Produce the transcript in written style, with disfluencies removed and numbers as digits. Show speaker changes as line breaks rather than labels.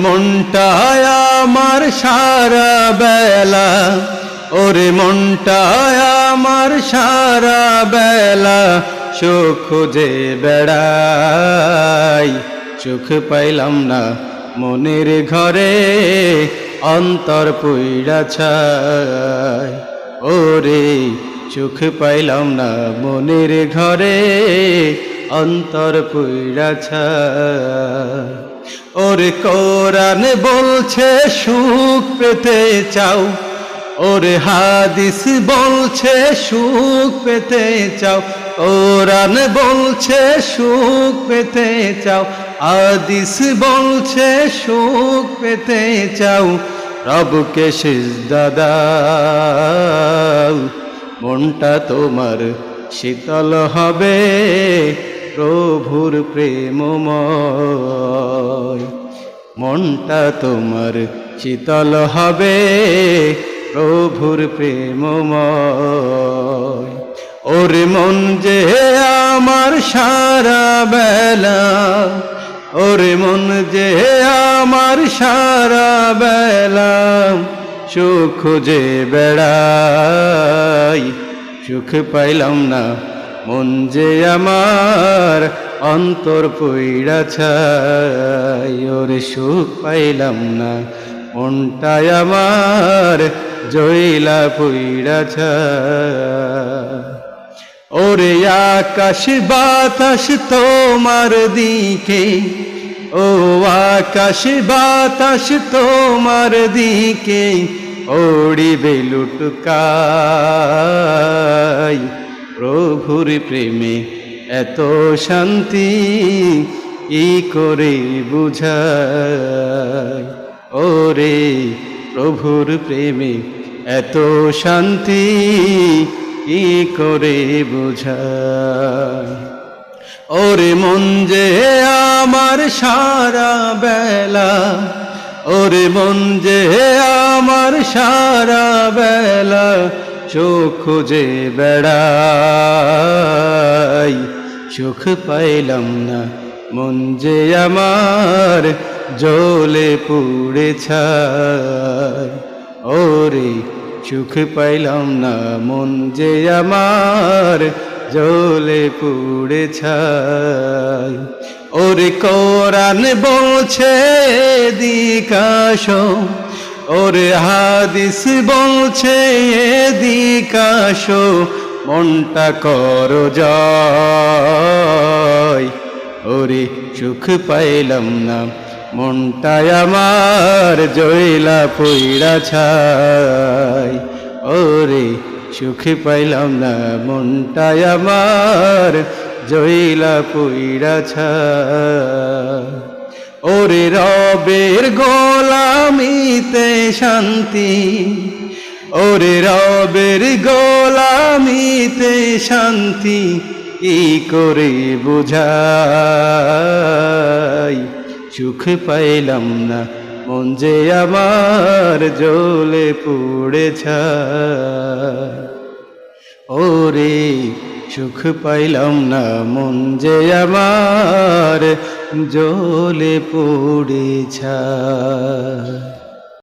মনটায় আমার সারা বেলা, ওরে মনটায় আমার সারা বেলা সুখ খুঁজে বেড়াই, সুখ পাইলাম না মনের ঘরে অন্তর পুইড়া ছাই। ওরে সুখ পাইলাম না মনের ঘরে অন্তর পুইড়া ছাই। ওরে কোরআন বলছে সুখ পেতে চাও, ওরে হাদিস বলছে সুখ পেতে চাও, কোরআন বলছে সুখ পেতে চাও, হাদিস বলছে সুখ পেতে চাও, রবকে সিজদা দাও। মনটা তোমার শীতল হবে প্রভুর প্রেমময়, মনটা তোমার শীতল হবে প্রভুর প্রেমময়। ওরে মন যে আমার সারা বেলা, ওরে মন যে আমার সারা বেলা সুখ খুঁজে বেড়াই, সুখ পাইলাম না মন যে আমার অন্তর পুইড়া ছাই। ওরে সুখ পাইলাম না মনটাই আমার জইলা পুইড়া ছাই। ওরে আকাশ বাতাস তোমার দিকে, ও আকাশ বাতাস তোমার দিকে ওড়িবে লুটকাই। প্রভুর প্রেমে এত শান্তি কি করে বুঝাই। ওরে প্রভুর প্রেমে এত শান্তি কি করে বুঝাই। ওরে মন যে আমার সারা বেলা, ওরে মন যে আমার সারা বেলা সুখ খুঁজে বেড়াই, সুখ পাইলাম না মন যে আমার জ্বলে পুড়ে ছাই। ওরে সুখ পাইলাম না মন যে আমার জ্বলে পুড়ে ছাই। ওরে কোরআন বলছে এদিকে আসো, ওরে হাদিস বলছে এদিকে আসো, মনটা করো জয়। ওরে সুখ পাইলাম না মনটাই আমার জইলা পুইড়া ছাই। ওরে সুখ পাইলাম না মনটাই আমার জইলা পুইড়া ছাই। ওরে রবের গোলামিতে শান্তি, ওরে রবের গোলামিতে শান্তি কি করে বুঝাই। সুখ পাইলাম না মন যে আমার জ্বলে পুড়ে ছাই। ওরে সুখ পাইলাম না মন যে আমার জ্বলে পুড়ে ছাই।